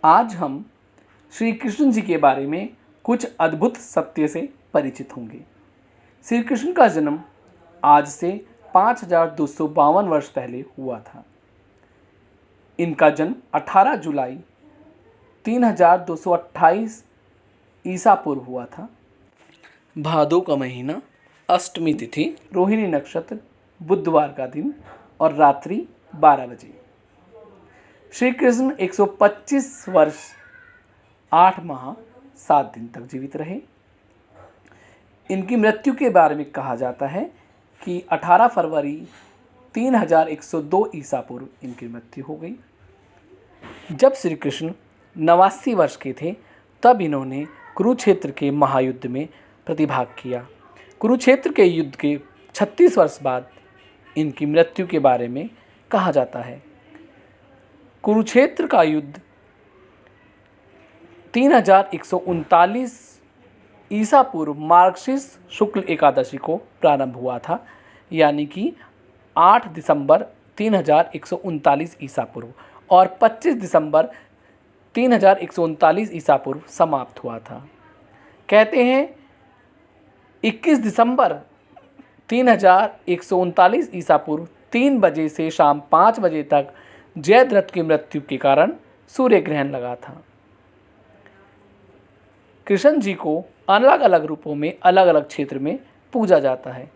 आज हम श्री कृष्ण जी के बारे में कुछ अद्भुत सत्य से परिचित होंगे। श्री कृष्ण का जन्म आज से 5252 वर्ष पहले हुआ था। इनका जन्म 18 जुलाई 3228 ईसा पूर्व हुआ था। भादो का महीना, अष्टमी तिथि, रोहिणी नक्षत्र, बुधवार का दिन और रात्रि 12 बजे। श्री कृष्ण 125 वर्ष 8 माह 7 दिन तक जीवित रहे। इनकी मृत्यु के बारे में कहा जाता है कि 18 फरवरी 3102 ईसा पूर्व इनकी मृत्यु हो गई। जब श्री कृष्ण 89 वर्ष के थे तब इन्होंने कुरुक्षेत्र के महायुद्ध में प्रतिभाग किया। कुरुक्षेत्र के युद्ध के 36 वर्ष बाद इनकी मृत्यु के बारे में कहा जाता है। कुरुक्षेत्र का युद्ध 3139 ईसा पूर्व मार्गशीर्ष शुक्ल एकादशी को प्रारंभ हुआ था, यानी कि 8 दिसंबर 3139 ईसा पूर्व और 25 दिसंबर 3139 ईसा पूर्व समाप्त हुआ था। कहते हैं 21 दिसंबर 3139 ईसा पूर्व 3 बजे से शाम 5 बजे तक जयद्रथ की मृत्यु के कारण सूर्य ग्रहण लगा था। कृष्ण जी को अलग अलग रूपों में अलग अलग क्षेत्र में पूजा जाता है।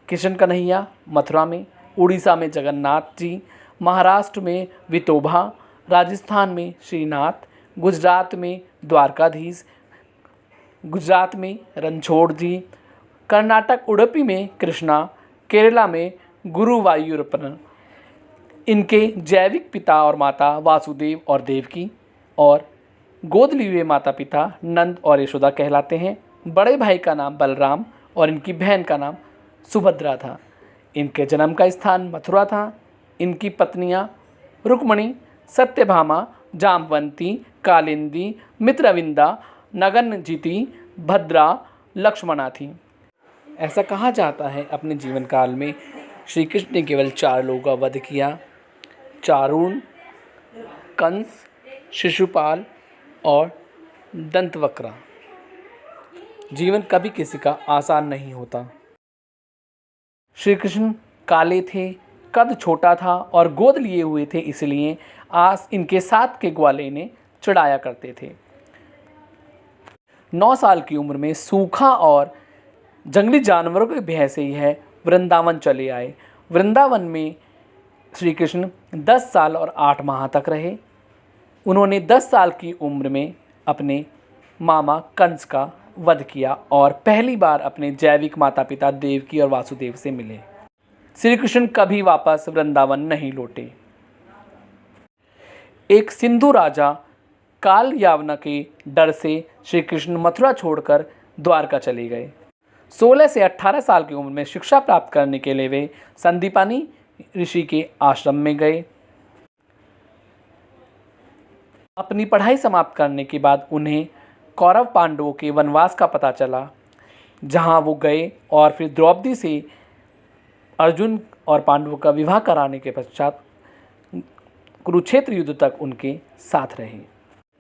कृष्ण कन्हैया मथुरा में, उड़ीसा में जगन्नाथ जी, महाराष्ट्र में विठोबा, राजस्थान में श्रीनाथ, गुजरात में द्वारकाधीश, गुजरात में रणछोड़ जी, कर्नाटक उडुपी में कृष्णा, केरला में गुरुवायूरप्पन। इनके जैविक पिता और माता वासुदेव और देवकी और गोद लिए हुए माता पिता नंद और यशोदा कहलाते हैं। बड़े भाई का नाम बलराम और इनकी बहन का नाम सुभद्रा था। इनके जन्म का स्थान मथुरा था। इनकी पत्नियां रुक्मणी, सत्यभामा, जामवंती, कालिंदी, मित्रविंदा, नगनजिति, भद्रा, लक्ष्मणा थी। ऐसा कहा जाता है अपने जीवन काल में श्री कृष्ण ने केवल 4 लोगों का वध किया: चारुण, कंस, शिशुपाल और दंतवक्र। जीवन कभी किसी का आसान नहीं होता। श्री कृष्ण काले थे, कद छोटा था और गोद लिए हुए थे, इसलिए आज इनके साथ के ग्वाले ने चढ़ाया करते थे। 9 साल की उम्र में सूखा और जंगली जानवरों के भय से यह वृंदावन चले आए। वृंदावन में श्री कृष्ण 10 साल और 8 माह तक रहे। उन्होंने 10 साल की उम्र में अपने मामा कंस का वध किया और पहली बार अपने जैविक माता पिता देवकी और वासुदेव से मिले। श्री कृष्ण कभी वापस वृंदावन नहीं लौटे। एक सिंधु राजा काल यावना के डर से श्री कृष्ण मथुरा छोड़कर द्वारका चले गए। 16 से 18 साल की उम्र में शिक्षा प्राप्त करने के लिए वे संदीपानी ऋषि के आश्रम में गए। अपनी पढ़ाई समाप्त करने के बाद उन्हें कौरव पांडवों के वनवास का पता चला, जहां वो गए और फिर द्रौपदी से अर्जुन और पांडवों का विवाह कराने के पश्चात कुरुक्षेत्र युद्ध तक उनके साथ रहे।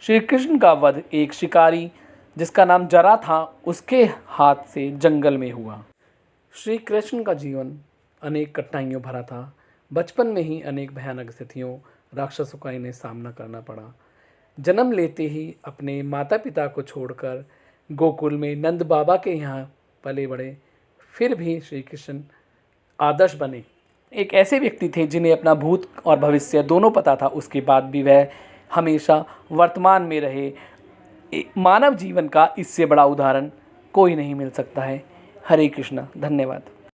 श्री कृष्ण का वध एक शिकारी जिसका नाम जरा था उसके हाथ से जंगल में हुआ। श्री कृष्ण का जीवन अनेक कठिनाइयों भरा था। बचपन में ही अनेक भयानक स्थितियों, राक्षसों का इन्हें सामना करना पड़ा। जन्म लेते ही अपने माता पिता को छोड़कर गोकुल में नंद बाबा के यहाँ पले बड़े। फिर भी श्री कृष्ण आदर्श बने। एक ऐसे व्यक्ति थे जिन्हें अपना भूत और भविष्य दोनों पता था, उसके बाद भी वह हमेशा वर्तमान में रहे। मानव जीवन का इससे बड़ा उदाहरण कोई नहीं मिल सकता है। हरे कृष्णा। धन्यवाद।